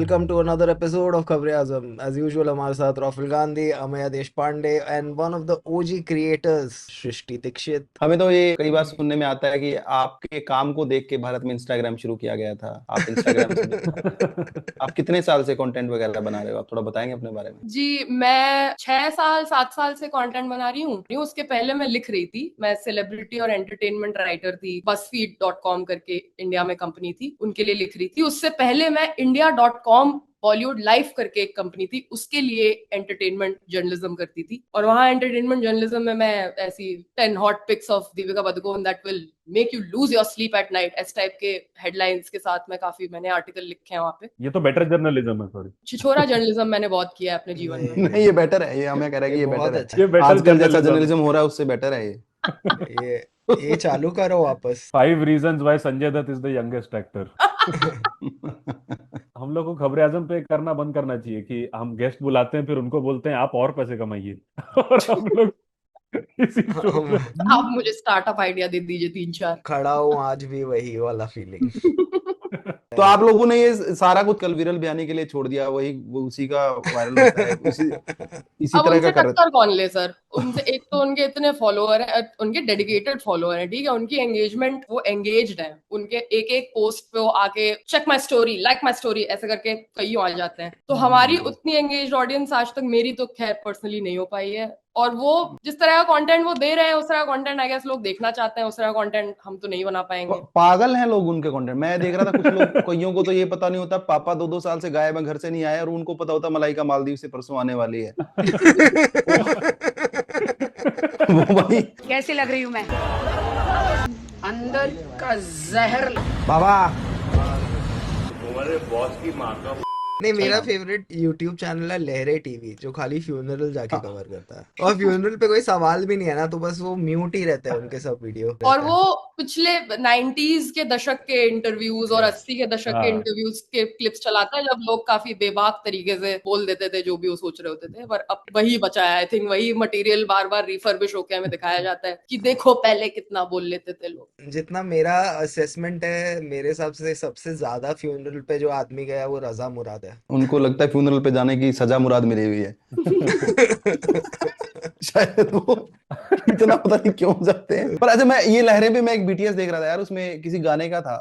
welcome to another episode of Khabre Azam. As usual, हमारे साथ Rahul Gandhi, Ameya Deshpande and one of the OG creators, सृष्टि दीक्षित. हमें तो ये कई बार सुनने में आता है कि आपके काम को देख के भारत में इंस्टाग्राम शुरू किया गया था. आप इंस्टाग्राम से आप कितने साल से कंटेंट वगैरह बना रहे हो? आप थोड़ा बताएंगे अपने बारे में. जी, मैं 6 साल 7 साल से कंटेंट बना रही हूँ. उसके पहले मैं लिख रही थी. मैं सेलिब्रिटी और एंटरटेनमेंट राइटर थी. BuzzFeed.com करके इंडिया में कंपनी थी, उनके लिए लिख रही थी. उससे पहले मैं India.com बॉलीवुड लाइफ करके एक कंपनी थी, उसके लिए एंटरटेनमेंट जर्नलिज्म करती थी. और वहां एंटरटेनमेंट जर्नलिज्म में मैं ऐसी 10 hot pics of Deepika Padukone that will make you lose your sleep at night इस टाइप के हेडलाइंस के साथ मैंने आर्टिकल लिखे हैं वहां पे. ये तो बेटर जर्नलिज्म है. सॉरी, छिछोरा जर्नलिज्म मैंने बहुत किया है अपने जीवन में. नहीं, ये बेटर है. ये हमें कह रहा है कि ये बहुत बेटर है. अच्छा. ये बेटर आजकल जैसा जर्नलिज्म जर्नलिज्म हो रहा है उससे बेटर है ये. ये चालू करो वापस. 5 reasons why Sanjay Dutt is the youngest actor. हम लोग को खबरे आजम पे करना बंद करना चाहिए कि हम गेस्ट बुलाते हैं, फिर उनको बोलते हैं आप और पैसे कमाइए. और हम लोग इसी शो में आप मुझे स्टार्टअप आइडिया दे दीजिए 3-4. खड़ा हूँ आज भी वही वाला फीलिंग. तो आप लोगों ने ये सारा कुछ कल विरल बयानी के लिए छोड़ दिया. वही वो उसी का वायरल होता है. इसी अब तरह उनसे का कर टक्कर कौन ले सर? उनसे एक तो उनके इतने फॉलोअर हैं, उनके डेडिकेटेड फॉलोअर हैं, ठीक है. उनकी एंगेजमेंट, वो एंगेज्ड है. उनके एक एक पोस्ट पे वो आके check my story, like my story ऐसे करके कई आ जाते हैं. तो हमारी उतनी एंगेज्ड ऑडियंस आज तक मेरी तो खैर पर्सनली नहीं हो पाई है. और वो जिस तरह का कंटेंट वो दे रहे हैं, उस तरह का कंटेंट आई गेस लोग देखना चाहते हैं. उस तरह का कंटेंट हम तो नहीं बना पाएंगे. पागल हैं लोग उनके कंटेंट. मैं देख रहा था कुछ लोग, कईयों को तो ये पता नहीं होता पापा 2-2 साल से गायब है, घर से नहीं आया, और उनको पता होता मलाइका मालदीव से परसों आने वाली है. वो भाई कैसी लग रही हूँ मैं? अंदर का जहर. बाबा नहीं, मेरा फेवरेट YouTube चैनल है लहरे टीवी, जो खाली फ्यूनरल जाके कवर करता है. और फ्यूनरल पे कोई सवाल भी नहीं है ना, तो बस वो म्यूट ही रहता है उनके सब वीडियो. और वो पिछले 90s के दशक के इंटरव्यूज और 80 के दशक के इंटरव्यूज के क्लिप्स चलाता है, जब लोग काफी बेबाक तरीके से बोल देते थे जो भी वो सोच रहे होते थे. पर अब वही बचा है. आई थिंक वही मटेरियल बार बार रिफर्बिश होकर हमें दिखाया जाता है कि देखो पहले कितना बोल लेते थे लोग. जितना मेरा असेसमेंट है, मेरे हिसाब से सबसे ज्यादा फ्यूनरल पे जो आदमी गया वो रजा मुराद है. उनको लगता है फ्यूनरल पे जाने की सजा मुराद मिली हुई है. शायद वो इतना पता नहीं क्यों जाते हैं. पर अच्छा, मैं ये लहरें पे मैं एक BTS देख रहा था यार. उसमें किसी गाने का था,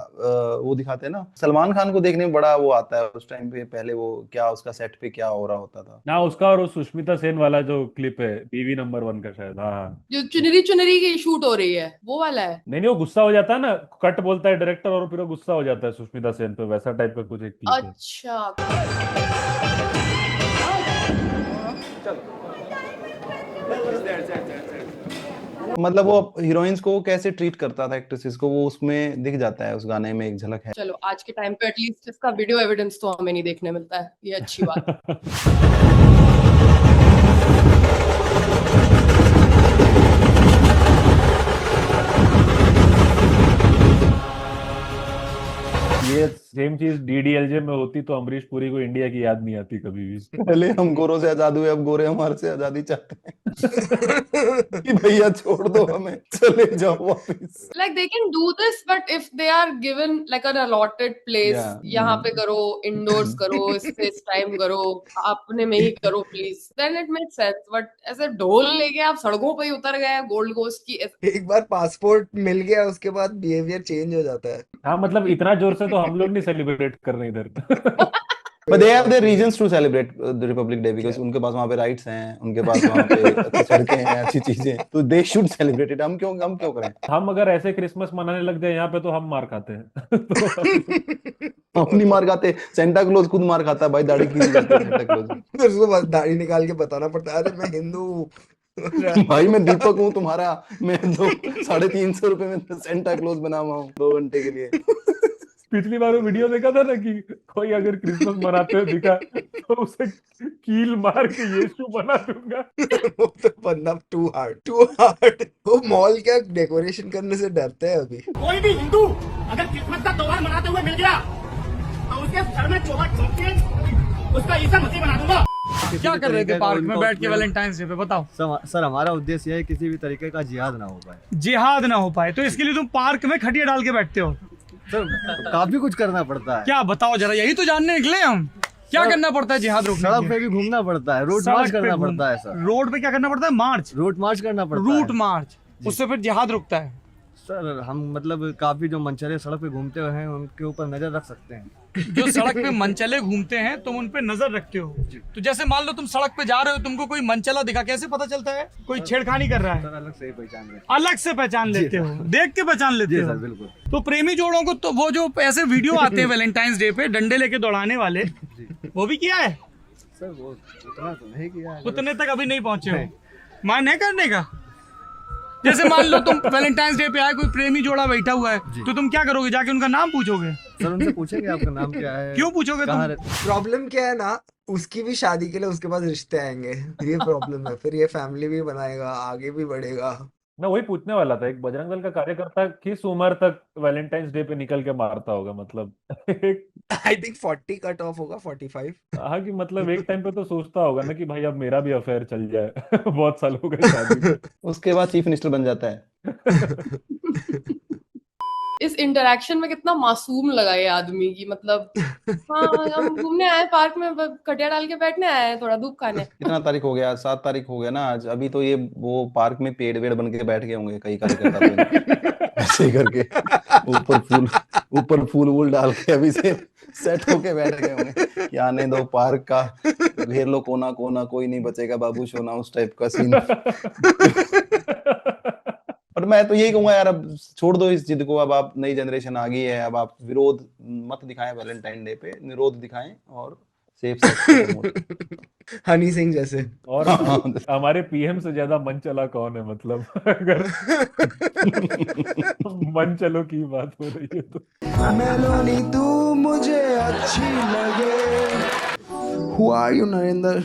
वो दिखाते हैं ना. सलमान खान को देखने में बड़ा वो आता है उस टाइम पे. पहले वो क्या उसका सेट पे क्या हो रहा होता था ना उसका. और वो सुष्मिता सेन वाला जो क्लिप है बीवी नंबर 1 का शायद. हाँ, जो चुनरी चुनरी की शूट हो रही है वो वाला है. नहीं वो गुस्सा हो जाता है ना, कट बोलता है डायरेक्टर और फिर वो गुस्सा हो जाता है सुष्मिता सेन पे. वैसा टाइप का कुछ एक क्लिप है. अच्छा, मतलब वो हीरोइंस को कैसे ट्रीट करता था, एक्ट्रेसेस को, वो उसमें दिख जाता है. उस गाने में एक झलक है. चलो आज के टाइम पे एटलीस्ट इसका वीडियो एविडेंस तो हमें नहीं देखने मिलता है. ये अच्छी बात है. ये सेम चीज DDLJ में होती तो अमरीश पुरी को इंडिया की याद नहीं आती कभी भी. पहले हम गोरों से आजाद हुए, अब गोरे हमारे से आजादी चाहते हैं कि भैया छोड़ दो हमें, चले जाओ वापस. Like they can do this, but if they are given like an allotted place, Yeah. यहाँ पे करो, indoors करो, इस टाइम करो, अपने में ही करो please, then it makes sense. But ऐसे ढोल लेके आप सड़कों पे ही उतर गए गोल्ड कोस्ट की. एक बार पासपोर्ट मिल गया, उसके बाद बिहेवियर चेंज हो जाता है. हाँ, मतलब इतना जोर से तो हम लोग नहीं सेलिब्रेट कर रहे इधर. But they have their reasons to celebrate the Republic Day because उनके पास वहाँ पे राइट्स हैं, उनके पास वहाँ पे अच्छी सड़कें हैं, अच्छी चीजें. तो they should celebrate it. हम क्यों करें? हम अगर ऐसे क्रिसमस मनाने लग जाए यहाँ पे तो हम मार खाते हैं. तो अपनी मार खाते. सेंटा क्लॉज खुद मार खाता है भाई. दाढ़ी खींच जाती है सेंटा क्लॉज. फिर उसको बस दाढ़ी निकाल के बताना पड़ता है, अरे मैं हिंदू हूँ. भाई मैं दीपक हूँ तुम्हारा. मैं तो 350 रुपए में सेंटा क्लॉज बना हुआ हूँ 2 घंटे के लिए. पिछली बार वो वीडियो देखा था ना कि कोई अगर क्रिसमस मनाते हुए दिखा तो उसे कील मार के यीशु बना दूंगा. वो तो बंदा टू हार्ड. वो मॉल क्या डेकोरेशन करने से डरते हैं अभी. कोई भी हिंदू अगर क्रिसमस का त्योहार मनाते हुए मिल गया तो उसके सर में चोट ठोक के उसका ईसा मसीह बना दूंगा. क्या कर रहे थे पार्क में बैठ के वैलेंटाइंस डे पे? बताओ. सर हमारा उद्देश्य है किसी भी तरीके का जिहाद ना हो पाए. जिहाद ना हो पाए तो इसके लिए तुम पार्क में खटिया डाल के बैठते हो? सर काफी कुछ करना पड़ता है. क्या बताओ जरा, यही तो जानने निकले हम. क्या करना पड़ता है जिहाद रोकने सड़क के पे लिए? भी घूमना पड़ता है, रोड सड़क मार्च पे करना घूम- पड़ता है सर, रोड पे क्या करना पड़ता है? मार्च, रूट मार्च करना पड़ता रूट है मार्च, उससे फिर जिहाद रुकता है। सर। हम मतलब काफी जो मनचले सड़क पे घूमते हुए हैं उनके ऊपर नजर रख सकते हैं। जो सड़क पे मनचले घूमते हैं तुम उन पे नजर रखते हो। तो जैसे मान लो तुम सड़क पे जा रहे हो, तुमको कोई मनचला दिखा, कैसे पता चलता है कोई छेड़खानी कर रहा है? सर अलग से ही पहचान रहे हैं। अलग से पहचान लेते हो, देख के पहचान लेते जी हो। सर बिल्कुल। तो प्रेमी जोड़ों को तो वो जो ऐसे वीडियो आते हैं वैलेंटाइंस डे पे डंडे लेके दौड़ाने वाले, वो भी किया है? सर वो उतना तो नहीं किया है। उतने तक अभी नहीं पहुंचे हो, मन है करने का? जैसे मान लो तुम वैलेंटाइंस डे पे आए, कोई प्रेमी जोड़ा बैठा हुआ है, तो तुम क्या करोगे? जाके उनका नाम पूछोगे? सर उनसे पूछेंगे आपका नाम क्या है, क्यों पूछोगे कहाँ तुम? रहते प्रॉब्लम क्या है ना, उसकी भी शादी के लिए उसके पास रिश्ते आएंगे, ये प्रॉब्लम है। फिर ये फैमिली भी बनाएगा, आगे भी बढ़ेगा। मैं वही पूछने वाला था, एक बजरंग दल का कार्यकर्ता किस उम्र तक वैलेंटाइंस डे पे निकल के मारता होगा, मतलब एक आई थिंक 40 कट ऑफ होगा, 45। हाँ कि मतलब एक टाइम पे तो सोचता होगा ना कि भाई अब मेरा भी अफेयर चल जाए। बहुत साल हो गए शादी को। उसके बाद चीफ मिनिस्टर बन जाता है। इस इंटरेक्शन में कितना मासूम लगा ये आदमी की, मतलब हाँ हम घूमने आए पार्क में, खटिया डाल के बैठने आए हैं, थोड़ा धूप खाने। कितना तारीख हो गया? 7 तारीख हो गया ना आज। अभी तो ये वो पार्क में पेड़ वेड़ बन के बैठ गए होंगे कई कार्यकर्ता तो ऐसे ही करके ऊपर फूल वूल डाल के अभी से सेट होके बैठ गए होंगे कि आने दो पार्क का, घेर लो कोना कोना, कोई नहीं बचेगा बाबू सोना, उस टाइप का सीन। और मैं तो यही कहूंगा यार, अब छोड़ दो इस जिद को। अब आप नई जनरेशन आ गई है, अब आप विरोध मत दिखाएं वैलेंटाइन डे पे, निरोध दिखाएं और सेफ सेक्स। हनी सिंह जैसे। और हमारे पीएम से ज्यादा मन चला कौन है, मतलब अगर मन चलो की बात हो रही है तो। मेलोनी तू मुझे अच्छी लगे। Who are you Narendra?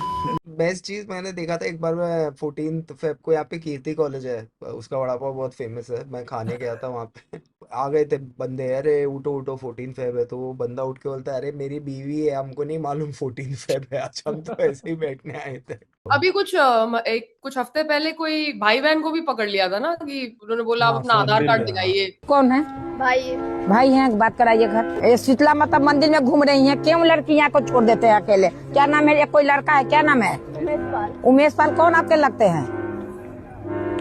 Best चीज मैंने देखा था एक बार, मैं 14 फेब को, यहाँ पे कीर्ति कॉलेज है, उसका वड़ा पाव बहुत फेमस है, मैं खाने गया था वहाँ पे। आ गए थे बंदे, अरे उठो उठो 14 फेब है, तो वो बंदा उठ के बोलता है, अरे मेरी बीवी है, हमको नहीं मालूम 14 फेब है आज, हम तो ऐसे ही बैठने आए थे। अभी कुछ हफ्ते पहले कोई भाई बहन को भी पकड़ लिया था ना, कि उन्होंने बोला आप हाँ, अपना आधार मंदिर कार्ड में, दिखाइए। कौन है? भाई भाई हैं, बात कराइए घर। ये शीतला माता मंदिर में घूम रही हैं, क्यों लड़कियां को छोड़ देते हैं अकेले? क्या नाम है? ये कोई लड़का है, क्या नाम है? उमेश पाल। कौन आपके लगते हैं?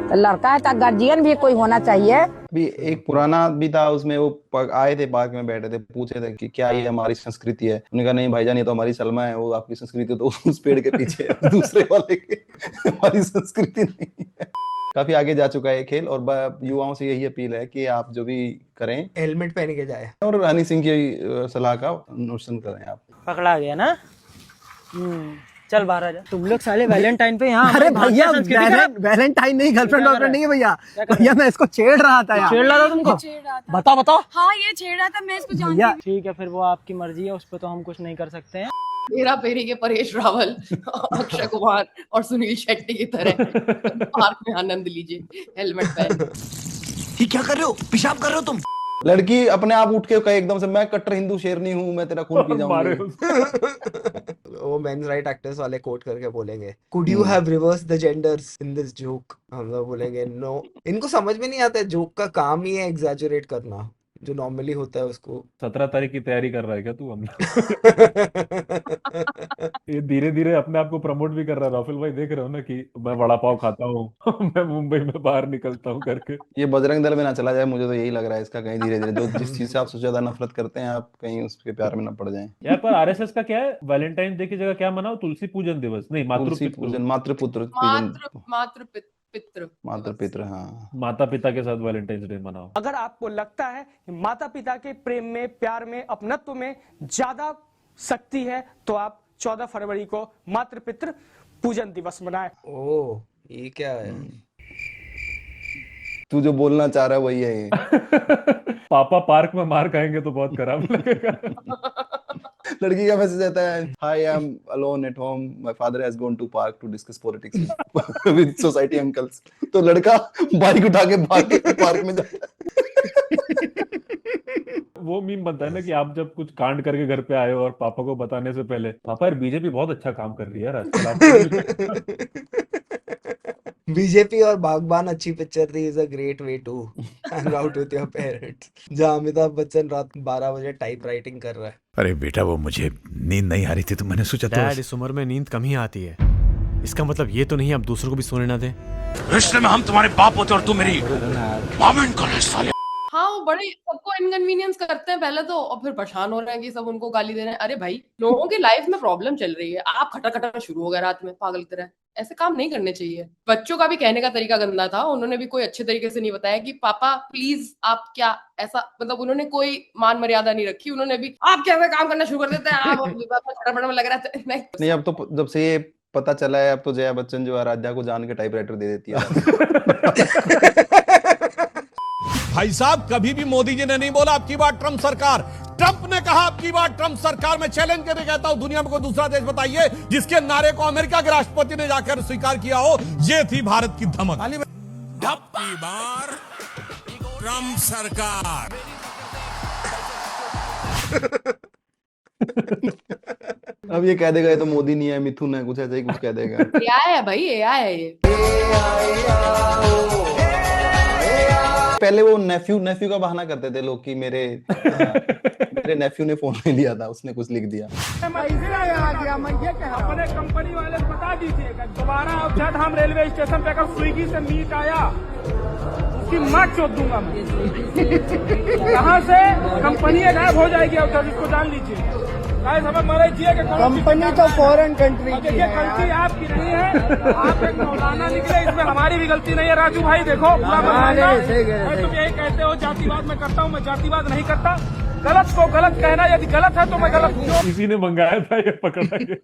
तो लड़का है तो गार्जियन भी कोई होना चाहिए। अभी एक पुराना भी था, उसमें वो आए थे पार्क में बैठे थे, पूछे थे कि क्या ये हमारी संस्कृति है? उन्होंने कहा नहीं भाईजान, ये तो हमारी सलमा है, वो आपकी संस्कृति तो उस पेड़ के पीछे है, दूसरे वाले के, हमारी संस्कृति नहीं है। काफी आगे जा चुका है ये खेल, और युवाओं से यही अपील है कि आप जो भी करें हेलमेट पहन के जाए और हनी सिंह की सलाह का अनुसरण करें। आप पकड़ा गया ना? चल बाहर आ जा। तुम लोग साले वैलेंटाइन पे यहाँ अरे भैया वैलेंटाइन नहीं, गर्लफ्रेंड वर्लफ्रेंड नहीं है भैया। भैया मैं इसको छेड़ रहा था यार। छेड़ रहा था तुमको? बताओ बताओ। हाँ ये छेड़ रहा था, मैं इसको जानती भैया हूँ। ठीक है फिर वो आपकी मर्जी है, उस पर तो हम कुछ नहीं कर सकते हैं। हेरा फेरी के परेश रावल, अक्षय कुमार और सुनील शेट्टी की तरह पार्क में आनंद लीजिए हेलमेट पहन। ये क्या कर रहे हो? पेशाब कर रहे हो तुम? लड़की अपने आप उठ के कहे एकदम से, मैं कट्टर हिंदू शेरनी हूँ, मैं तेरा खून पी मारे जाऊंगी। उसको। वो मेंस राइट एक्टर्स वाले कोट करके बोलेंगे, could you have reverse the genders in this joke? हम लोग बोलेंगे नो। इनको समझ में नहीं आता है, जोक का काम ही है एग्जैजरेट करना, जो नॉर्मली होता है उसको। 17 तारीख की तैयारी कर रहा है क्या तू? हम ये धीरे धीरे अपने आप को प्रमोट भी कर रहा है। राफेल भाई देख रहे हो ना कि मैं वड़ा पाव खाता हूँ, मैं मुंबई में बाहर निकलता हूँ करके। ये बजरंग दल में ना चला जाए, मुझे तो यही लग रहा है इसका, कहीं धीरे धीरे जो जिस चीज से आप सबसे ज्यादा नफरत करते हैं, आप कहीं उसके प्यार में ना पड़ जाएं। यार पर आरएसएस का क्या है, वैलेंटाइन डे की जगह क्या मनाओ? तुलसी पूजन दिवस नहीं, तुलसी पूजन, मातृपुत्र पूजन, मातृपित्र। हाँ, माता पिता के साथ वैलेंटाइन डे मनाओ। अगर आपको लगता है कि माता पिता के प्रेम में, प्यार में, अपनत्व में ज्यादा शक्ति है, तो आप 14 फरवरी को मातृपितृ पूजन दिवस मनाएं। ओह ये क्या है? तू जो बोलना चाह रहा है वही है ये। पापा पार्क में मार खाएंगे तो बहुत खराब लगेगा। लड़की का मैसेज आता है, hi I am alone at home, my father has gone to park to discuss politics with society uncles. तो लड़का बाइक उठा के भाग के पार्क में जाता है। वो मीम बनता है ना कि आप जब कुछ कांड करके घर पे आए हो और पापा को बताने से पहले, पापा यार बीजेपी बहुत अच्छा काम कर रही है यार आजकल। बीजेपी और बागबान अच्छी पिक्चर थी, is a great way to hang out with your parents. जहाँ अमिताभ बच्चन रात 12 बजे टाइप राइटिंग कर रहा है। अरे बेटा वो मुझे नींद नहीं आ रही थी तो मैंने सोचा डैड, इस उम्र में नींद कम ही आती है। इसका मतलब ये तो नहीं आप दूसरों को भी सोने ना दें। रिश्ते में हम तुम्हारे बाप होते और तू मेरी मामन को साले। हाँ, वो बड़े सबको इनकन्वीनियंस करते हैं पहले तो, और फिर परेशान हो रहे हैं कि सब उनको गाली दे रहे हैं। अरे भाई, लोगों की लाइफ में प्रॉब्लम चल रही है, आप खटा खटा शुरू हो गए रात में पागल की तरह। ऐसे काम नहीं करने चाहिए। बच्चों का भी कहने का तरीका गंदा था, उन्होंने भी कोई अच्छे तरीके से नहीं बताया कि पापा प्लीज आप क्या ऐसा, मतलब उन्होंने कोई मान मर्यादा नहीं रखी। उन्होंने भी आप कैसे काम करना शुरू कर देते हैं, आप छटपट में लग रहा है। नहीं, अब तो जब से ये पता चला है, अब तो जया बच्चन जो आराध्या को जान के टाइपराइटर दे देती है। भाई साहब कभी भी मोदी जी ने नहीं बोला आपकी बात ट्रम्प सरकार, ट्रम्प ने कहा आपकी बात ट्रम्प सरकार। मैं चैलेंज करके कहता हूं दुनिया में कोई दूसरा देश बताइए जिसके नारे को अमेरिका के राष्ट्रपति ने जाकर स्वीकार किया हो। ये थी भारत की धमक। की बार ट्रम्प सरकार। अब ये कह देगा ये तो मोदी नहीं है, मिथुन है, कुछ ऐसा ही कुछ कह देगा। एआई है भाई, एआई है ये। पहले वो नेफ्यू का बहाना करते थे लोग कि मेरे नेफ्यू ने फोन नहीं लिया था, उसने कुछ लिख दिया। अपने कंपनी वाले को बता दीजिए दोबारा अब हम रेलवे स्टेशन पे अगर स्विगी से मीट आया उसकी माँ चोट दूंगा मैं। कहाँ से कंपनी गायब हो जाएगी, अब इसको जान लीजिए। कंपनी तो फॉरेन कंट्री की है, गलती आपकी नहीं है, आप एक मौलाना निकले, इसमें हमारी भी गलती नहीं है। राजू भाई देखो, तुम यही कहते हो जातिवाद में करता हूँ, मैं जातिवाद नहीं करता। गलत को गलत कहना, यदि गलत है तो मैं गलत हूँ। इसी ने मंगाया था ये पकड़ा के।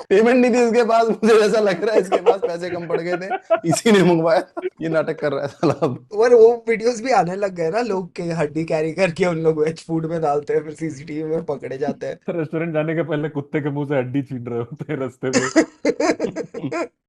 पेमेंट नहीं थी इसके पास, मुझे ऐसा लग रहा है इसके पास पैसे कम पड़ गए थे, इसी ने मंगवाया। ये नाटक कर रहा है साला। और वो वीडियोस भी आने लग गए ना, लोग के हड्डी कैरी करके उन लोग वेज फूड में डालते हैं, फिर सीसीटीवी में पकड़े जाते हैं। रेस्टोरेंट जाने के पहले कुत्ते के मुंह से हड्डी छीन रहे होते हैं रास्ते में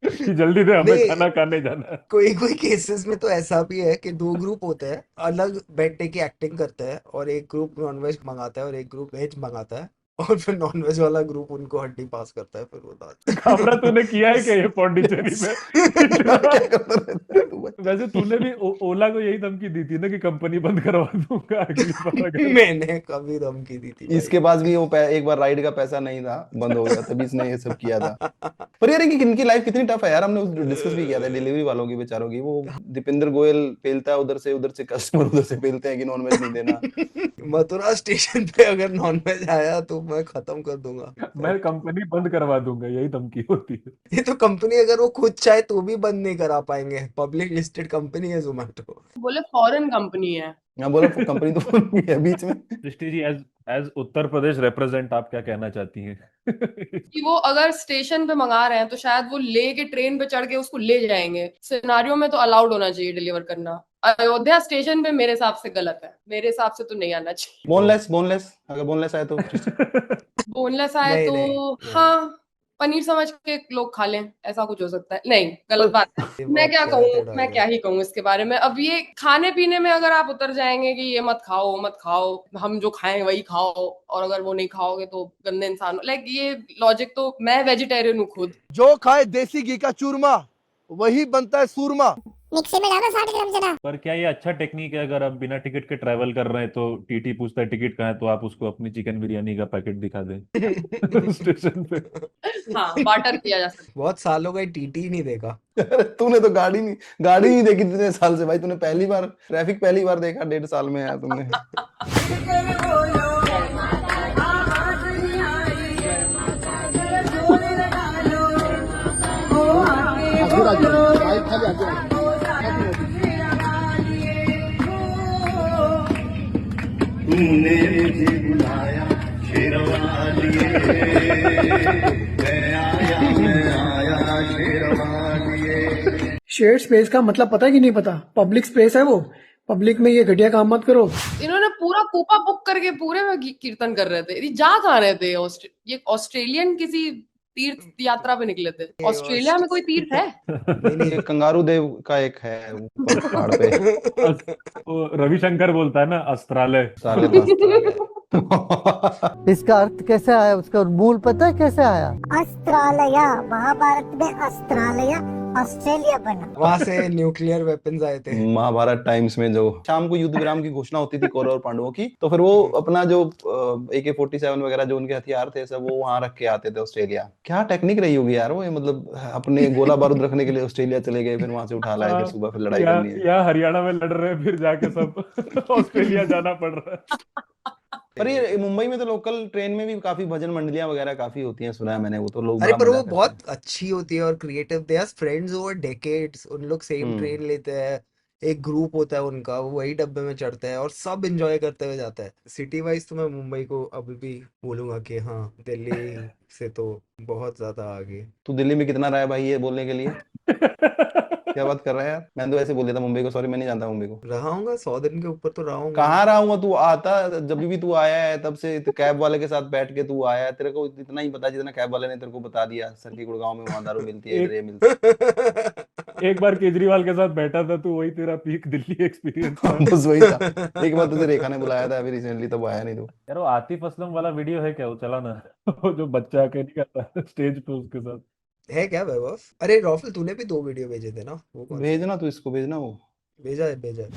कि जल्दी से हमें खाना खाने जाना है। कोई कोई केसेस में तो ऐसा भी है कि दो ग्रुप होते हैं, अलग बेड डे की एक्टिंग करते हैं, और एक ग्रुप नॉनवेज मंगाता है और एक ग्रुप वेज मंगाता है, और फिर नॉनवेज वाला ग्रुप उनको हड्डी पास करता है, फिर वो दाल। खाबरा तूने किया है क्या ये पौंडीचेरी में? वैसे तूने भी ओला को यही धमकी दी थी ना कि कंपनी बंद करवा दूंगा अगली बार अगर। मैंने कभी धमकी दी थी? इसके पास भी वो एक बार राइड का पैसा नहीं था, बंद हो गया, तभी इसने ये सब किया था। पर यार इनकी लाइफ कितनी टफ है यार, हमने डिस्कस भी किया था डिलीवरी वालों की, बेचारों की। वो दीपेंद्र गोयल पेलता है उधर से कस्टमर उधर से पेलते हैं कि नॉनवेज नहीं देना। मथुरा स्टेशन पे अगर नॉनवेज आया तो मैं खत्म कर दूंगा, मैं कंपनी बंद करवा दूंगा, यही धमकी होती है। ये तो कंपनी अगर वो खुद चाहे तो भी बंद नहीं करा पाएंगे, पब्लिक लिस्टेड कंपनी है जोमेटो। बोले फॉरेन कंपनी है। मैं बोला कंपनी तो है बीच में। सृष्टि जी, एज उत्तर प्रदेश रिप्रेजेंट आप क्या कहना चाहती हैं? कि वो अगर स्टेशन पे मंगा रहे हैं तो शायद वो लेके ट्रेन पे चढ़ के उसको ले जाएंगे। सिनेरियो में तो अलाउड होना चाहिए डिलीवर करना। अयोध्या स्टेशन पे मेरे हिसाब से गलत है, मेरे हिसाब से तो नहीं आना चाहिए। बोनलेस अगर बोनलेस आए तो बोनलेस आए नहीं, तो नहीं। हाँ, पनीर समझ के लोग खा लें, ऐसा कुछ हो सकता है। नहीं, गलत बात है। ये मैं बहुत क्या गलत कहूँ, है मैं क्या डायलॉग। ही कहूँ इसके बारे में। अब ये खाने पीने में अगर आप उतर जाएंगे कि ये मत खाओ वो मत खाओ, हम जो खाएं वही खाओ, और अगर वो नहीं खाओगे तो गंदे इंसान, लाइक ये लॉजिक तो, मैं वेजिटेरियन हूँ खुद। जो खाए देसी घी का चूरमा वही बनता है सूरमा। मिक्सी में डालो 60 ग्राम चना। पर क्या ये अच्छा टेक्निक है? अगर आप बिना टिकट के ट्रैवल कर रहे हैं तो टीटी पूछता है टिकट कहाँ है, तो आप उसको अपनी चिकन बिरयानी का पैकेट दिखा दें स्टेशन पे। हाँ, बार्टर किया जा सकता बहुत सालों का टीटी नहीं देखा। तूने तो गाड़ी नहीं देखी इतने साल से भाई। तूने पहली बार देखा 1.5 साल में यार तुमने। तूने मुझे बुलाया शेरवालिए, मैं आया शेरवालिए। शेयर स्पेस का मतलब पता है कि नहीं पता? पब्लिक स्पेस है वो, पब्लिक में ये घटिया काम मत करो। इन्होंने पूरा कूपा बुक करके पूरे में कीर्तन कर रहे थे। ये जा कहाँ रहे थे? ये ऑस्ट्रेलियन किसी तीर्थ यात्रा पे निकले थे। ऑस्ट्रेलिया में कोई तीर्थ है? नहीं, कंगारू देव का एक है ऊपर पहाड़ पे। वो रविशंकर बोलता है ना, अस्त्रालय। इसका अर्थ कैसे आया, उसका मूल पता है कैसे आया? अस्त्रालय, महाभारत में अस्त्रालय ऑस्ट्रेलिया बना। वहां से न्यूक्लियर वेपन्स आए थे। महाभारत टाइम्स में जो शाम को युद्ध विराम की घोषणा होती थी कौरव और पांडवों की, तो फिर वो अपना जो AK-47 वगैरह जो उनके हथियार थे सब वो वहां रख के आते थे ऑस्ट्रेलिया। क्या टेक्निक रही होगी यार वो, मतलब अपने गोला बारूद रखने के लिए ऑस्ट्रेलिया चले गए, फिर वहां से उठा लाए, फिर सुबह फिर लड़ाई करनी है। या हरियाणा में लड़ रहे हैं, फिर जाके सब ऑस्ट्रेलिया जाना पड़ रहा है। पर ये मुंबई में तो लोकल ट्रेन में भी काफी भजन मंडलियां वगैरह काफी होती हैं, सुना है मैंने, वो तो लोग अरे बड़ा पर वो मजा करते बहुत अच्छी होती है और creative. They are friends over decades. उन लोग सेम ट्रेन लेते हैं, एक ग्रुप होता है उनका, वो वही डब्बे में चढ़ते हैं और सब एंजॉय करते हुए जाता है। सिटी वाइज तो मैं मुंबई को अभी भी बोलूंगा कि हाँ, दिल्ली से तो बहुत ज्यादा आगे। तू दिल्ली में कितना रहा है भाई ये बोलने के लिए? क्या बात कर रहा है यार, मैंने तो ऐसे बोल दिया था मुंबई को, सॉरी मैं नहीं जानता मुंबई को। रहा हूँगा 100 दिन के ऊपर तो रहा हूँ। कहाँ रहा हूँ तू? आता जब भी तू आया है तब से कैब वाले के साथ बैठ के तू आया है, तेरे को इतना ही पता जितना कैब वाले ने तेरे को बता दिया, सर की गुड़गांव में वहां दारू मिलती है, इधर ये मिलती है। एक बार केजरीवाल के साथ बैठा था, तो वही तेरा पीक दिल्ली एक्सपीरियंस था। बस वही था। एक बार तुझे रेखा ने बुलाया था अभी रिसेंटली, तब आया नहीं तू। यार वो आतिफ असलम वाला वीडियो है क्या, वो चला ना? वो जो बच्चा आके नहीं करता स्टेज पे उसके साथ है क्या वैभव? अरे रॉफल, तूने भी 2 वीडियो भेजे थे ना, वो कौन से? भेजना तू, इसको भेजना। वो भेजा है, भेजा है।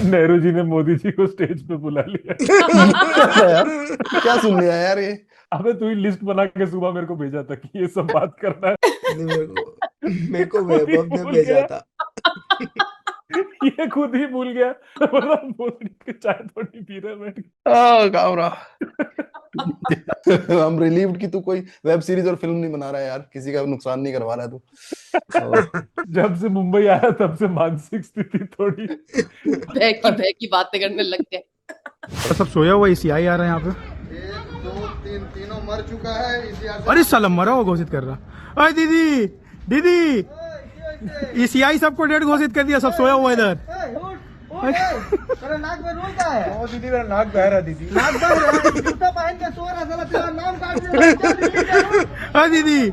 नेहरू जी ने मोदी जी को स्टेज पे बुला लिया। क्या सुन लिया यार ये? अबे तू ही लिस्ट बना के सुबह मेरे को भेजा था कि ये सब बात करना है। मेरे को वैभव ने भेजा था। ये खुद ही भूल गया, मतलब मोदी के चाय थोड़ी पी रहे बैठ के। कामरा। हम रिलीव्ड कि तू कोई वेब सीरीज और फिल्म नहीं बना रहा है यार, किसी का नुकसान नहीं करवा रहा है तू। जब से मुंबई आया तब से मानसिक स्थिति थोड़ी बह की बातें करने लग गए। सब सोया हुआ ECI आ रहा है यहाँ पे। 1 2 3 तीनों मर चुका है इसी अरे साला मरा हुआ घोषित कर रहा। अरे दीदी दीदी, ECI सबको डेड घोषित कर दिया, सब सोया हुआ इधर। तेरा नाक में रोल का है? ओ दीदी, मेरा नाक बह रहा दीदी। नाक बह रहा है, जूता पहन के सो रहा, साला तेरा नाम काट दिया। अरे दीदी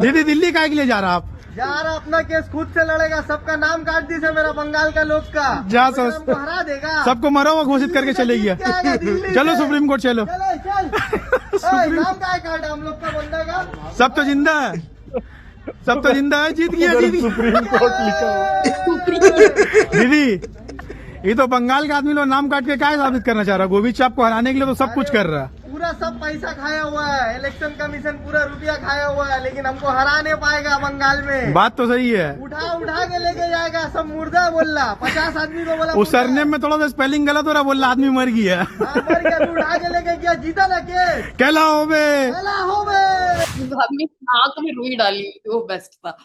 दीदी, दिल्ली काहे के लिए जा रहा आप? जा रहा अपना केस खुद से लड़ेगा, सबका नाम काट दी से मेरा बंगाल का लोग का। जा हमको हरा देगा, सबको मरा हुआ घोषित करके चले गया। चलो सुप्रीम कोर्ट चलो। चल नाम का काटा हम लोग का बंदा का। सब तो जिंदा है, सब तो जिंदा है, जीत गया जीत गया। सुप्रीम कोर्ट लिखा दीदी ये तो बंगाल का आदमी लोग नाम काट के क्या साबित करना चाह रहा है? गोविंद साहब को हराने के लिए तो सब कुछ कर रहा है। पूरा सब पैसा खाया हुआ है, इलेक्शन कमीशन पूरा रुपया खाया हुआ है, लेकिन हमको हरा नहीं पाएगा बंगाल में। बात तो सही है। उठा के लेके जाएगा, सब मुर्दा बोल रहा, 50 आदमी को बोला। उस सरनेम में थोड़ा सा स्पेलिंग गलत हो रहा, बोल रहा आदमी मर गया। मर गया, तू उठा के लेके गया, जीता ना केस। कहला हो बे, कहला हो बे। भाभी आंख में रुई डाली हुई थी, वो बेस्ट था।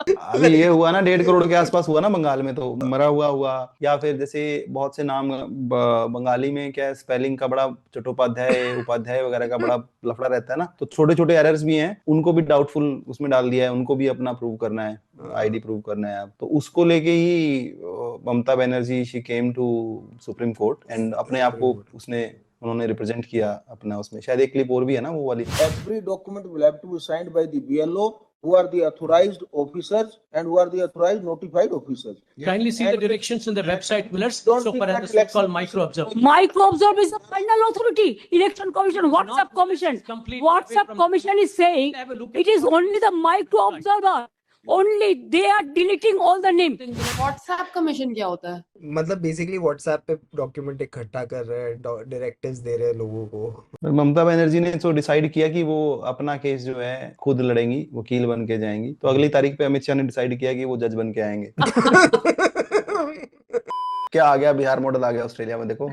अभी ये हुआ ना 1.5 करोड़ के आसपास हुआ ना बंगाल में, तो मरा हुआ या फिर जैसे बहुत से नाम बंगाली में क्या है, स्पेलिंग का बड़ा चट्टोपाध्याय उपाध्याय वगैरह का बड़ा लफड़ा रहता है ना, तो छोटे छोटे एरर्स भी हैं, उनको भी डाउटफुल उसमें डाल दिया है, उनको भी अपना प्रूव करना है, ID प्रूव करना है। तो उसको लेके ही Mamata Banerjee she came to Supreme Court and अपने आप को उन्होंने रिप्रेजेंट किया अपना। उसमें शायद एक क्लिप और भी है ना वो वाली। Every document will have to be signed by the BLO, who are the authorized officers and who are the authorized notified officers. Kindly see the directions in the website, Millers. Don't So think for that the so-called micro observer. Micro observer is the final authority. Election Commission, WhatsApp Commission. WhatsApp Commission is saying it is only the micro observer. Only they are deleting all the names. WhatsApp commission क्या होता है? मतलब basically WhatsApp पे document इकट्ठा कर रहे हैं, directives दे रहे हैं लोगों को। ममता बनर्जी ने तो डिसाइड किया कि वो अपना केस जो है खुद लड़ेंगी, वकील बन के जाएंगी। तो अगली तारीख पे अमित शाह ने डिसाइड किया कि वो जज बन के आएंगे। क्या आ गया, बिहार मॉडल आ गया ऑस्ट्रेलिया में, देखो।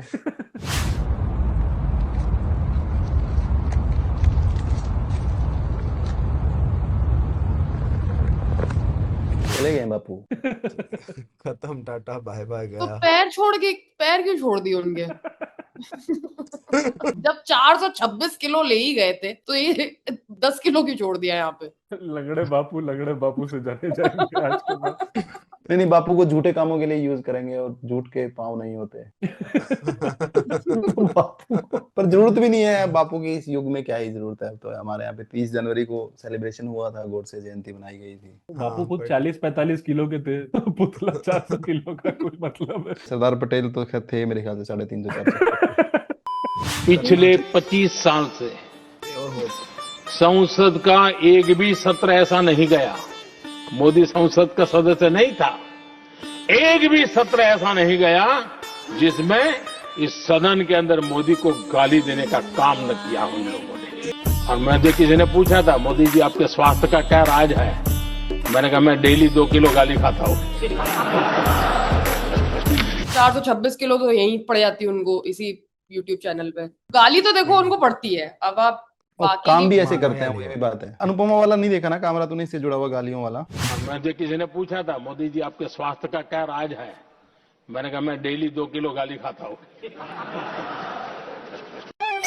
चले गए बापू। खत्म, टाटा बाय बाय तो गया। पैर क्यों छोड़ दिए उनके? जब 426 किलो ले ही गए थे, तो ये 10 किलो क्यों छोड़ दिया यहाँ पे? लगड़े बापू से जाने जाएंगे आज के बाद। नहीं नहीं, बापू को झूठे कामों के लिए यूज करेंगे और झूठ के पाँव नहीं होते। तो बापू पर जरूरत भी नहीं है बापू की, इस युग में क्या ही जरूरत है। तो हमारे यहाँ पे 30 जनवरी को सेलिब्रेशन हुआ था, गोडसे जयंती मनाई गई थी। बापू खुद 40-45 किलो के थे, पुतला 400 किलो का कुछ मतलब है। सरदार पटेल तो खैर थे मेरे ख्याल से 350-400। पिछले 25 साल से संसद का एक भी सत्र ऐसा नहीं गया, मोदी संसद का सदस्य नहीं था, एक भी सत्र ऐसा नहीं गया जिसमें इस सदन के अंदर मोदी को गाली देने का काम न किया उन लोगों ने। और मुझे किसी ने पूछा था, मोदी जी आपके स्वास्थ्य का क्या राज है? मैंने कहा मैं डेली 2 किलो गाली खाता हूँ। 426 किलो तो यहीं पड़ जाती है उनको इसी YouTube चैनल पे। गाली तो देखो उनको पड़ती है, अब आप और काम भी ऐसे करते हैं, वो भी बात है। अनुपमा वाला नहीं देखा ना, कामरा तूने इससे जुड़ा हुआ गालियों वाला। मुझे किसी ने पूछा था, मोदी जी आपके स्वास्थ्य का क्या राज है? मैंने कहा मैं डेली 2 किलो गाली खाता हूँ।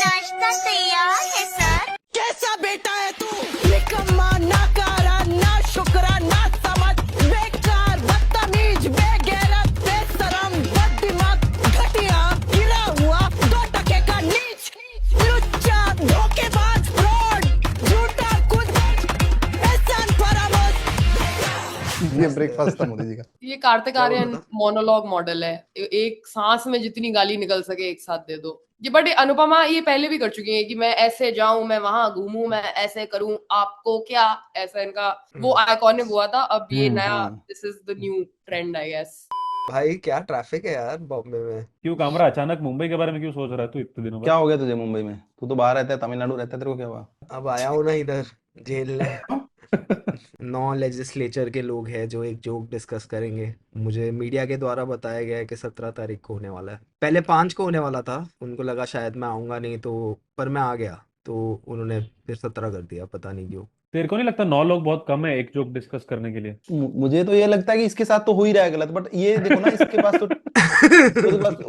नाश्ता तैयार है सर। कैसा बेटा है तू? निकम्मा, नाकारा, ना शुक्रा, ना समझ, बेकार, बदतमीज, बेगैरत, बेशरम, बददिमाग, घटिया, गिरा हुआ, 2 टके का नीच, लुच्चा, धोखेबाज, फ्रॉड, झूठा, कुछ, एहसान फरामोश। ये ब्रेकफास्ट था मोदी जी का। ये कार्तिक आर्यन मोनोलॉग मॉडल है, एक सांस में जितनी गाली निकल सके एक साथ दे दो। ये बट अनुपमा ये पहले भी कर चुकी है कि मैं ऐसे जाऊं, मैं वहां घूमूं, मैं ऐसे करूं, आपको क्या, ऐसा इनका वो आइकॉनिक हुआ था। अब ये नया, this is the new trend I guess. भाई क्या ट्रैफिक है यार बॉम्बे में। क्यों कामरा, अचानक मुंबई के बारे में क्यों सोच रहा है तू इतने दिनों क्या बाद? हो गया तुझे मुंबई में? तू तो बाहर रहता है, तमिलनाडु रहता है, तेरे को क्या हुआ? अब आया हूँ ना इधर झेलने। 9 लेजिस्लेचर के लोग हैं जो एक जोक डिस्कस करेंगे। मुझे मीडिया के द्वारा बताया गया है कि 17 तारीख को होने वाला है। पहले 5 को होने वाला था, उनको लगा शायद मैं आऊंगा नहीं, तो पर मैं आ गया, तो उन्होंने फिर 17 कर दिया, पता नहीं क्यों। तेरे को नहीं लगता 9 लोग बहुत कम है एक जोक डिस्कस करने के लिए? मुझे तो ये लगता है कि इसके साथ तो हो ही रहा है गलत, बट ये देखो ना, इसके पास तो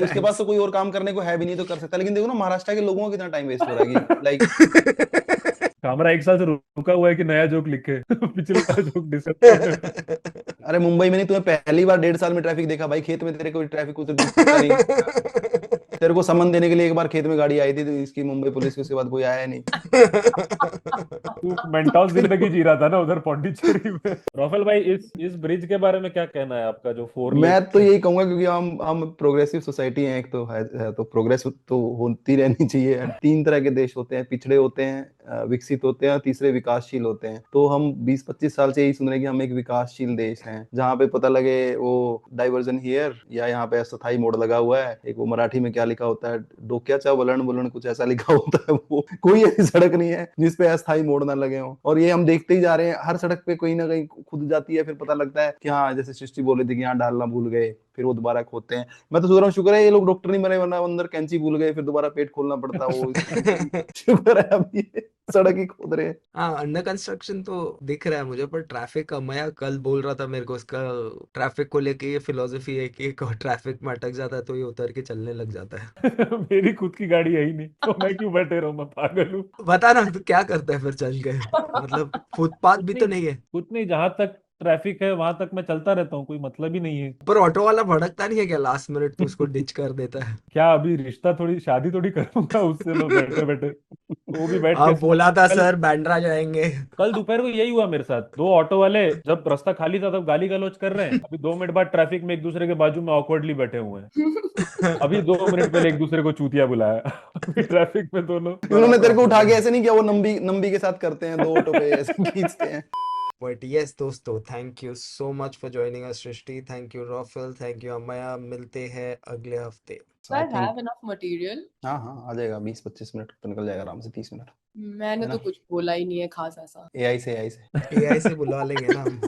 उसके पास तो कोई और काम करने को है भी नहीं तो कर सकता। लेकिन देखो ना महाराष्ट्र के लोगों का कितना टाइम वेस्ट हो रहा है कि लाइक कामरा 1 साल से रुका हुआ है कि नया जोक लिखे। पिछला जोक डिस्कस। अरे मुंबई में नहीं, तुम्हें पहली बार 1.5 साल में ट्रैफिक देखा भाई? खेत में तेरे को ट्रैफिक उसे दिखता नहीं। तेरे को समन देने के लिए एक बार खेत में गाड़ी आई थी, तो इसकी मुंबई पुलिस की, उसके बाद कोई आया नहीं। तू मेंटल जिंदगी जी रहा था ना उधर पौंडीचेरी में। राफेल भाई, इस ब्रिज के बारे में क्या कहना है आपका, जो 4 लेन? मैं तो यही कहूंगा, क्योंकि हम प्रोग्रेसिव सोसाइटी हैं, एक तो है तो प्रोग्रेस तो होती रहनी चाहिए। 3 तरह के देश होते हैं, पिछड़े होते हैं, विकसित होते हैं, और तीसरे विकासशील होते हैं। तो हम 20-25 साल से यही सुन रहे हैं कि हम एक विकासशील देश हैं, जहाँ पे पता लगे वो डाइवर्जन हियर, या यहाँ पे अस्थायी मोड़ लगा हुआ है। एक वो मराठी में क्या लिखा होता है, डोक्याचा वलन वलन कुछ ऐसा लिखा होता है। वो कोई ऐसी सड़क नहीं है जिसपे अस्थायी मोड़ ना लगे हो। और ये हम देखते ही जा रहे हैं, हर सड़क पे कोई ना कहीं खुद जाती है, फिर पता लगता है कि हाँ, जैसे सृष्टि बोल रही थी कि यहाँ डालना भूल गए, फिर वो दोबारा खोदते हैं। मैं तो सोच रहा हूँ शुक्र है ये लोग डॉक्टर नहीं बने, वरना अंदर कैंची भूल गए, फिर दोबारा पेट खोलना पड़ता। वो शुक्र है अभी सड़क ही खोद रहे हैं। हाँ, अंडर कंस्ट्रक्शन तो दिख रहा है मुझे, पर ट्रैफिक का, मैं कल बोल रहा था मेरे को, इसका ट्रैफिक को लेके ये फिलोसफी है कि ट्रैफिक में अटक जाता है तो ये उतर के चलने लग जाता है। मेरी खुद की गाड़ी है ही नहीं, तो मैं क्यों बैठे रहूं, मैं पागल हूँ। बता ना, तो क्या करता है फिर चल के? मतलब फुटपाथ भी तो नहीं है। कुछ नहीं, जहां तक ट्रैफिक है वहां तक मैं चलता रहता हूँ, कोई मतलब ही नहीं है। पर ऑटो वाला भड़कता नहीं है क्या लास्ट मिनट तो उसको डिच कर देता है? क्या अभी रिश्ता थोड़ी, शादी थोड़ी करूंगा उससे, लोग बैठे बैठे वो भी बैठ आप के। बोला था सर बांद्रा जाएंगे। कल दोपहर को यही हुआ मेरे साथ। 2 ऑटो वाले जब रास्ता खाली था तब गाली गलौज कर रहे हैं, अभी 2 मिनट बाद ट्रैफिक में एक दूसरे के बाजू में ऑकवर्डली बैठे हुए हैं। अभी 2 मिनट पहले एक दूसरे को चूतिया बुलाया। अभी ट्रैफिक में दोनों। उन्होंने तेरे को उठा के ऐसे नहीं किया, वो नंबी के साथ करते हैं, 2 ऑटो पे ऐसे खींचते हैं। बट यस दोस्तों, thank you so much for joining us Srishti, thank you Rafael, thank you Amaya. मिलते हैं अगले हफ्ते। I have enough material. हाँ आ जाएगा, 20-25 मिनट तो निकल जाएगा आराम से, 30 मिनट। मैंने तो कुछ बोला ही नहीं है खास ऐसा। AI से बुला लेंगे ना हम।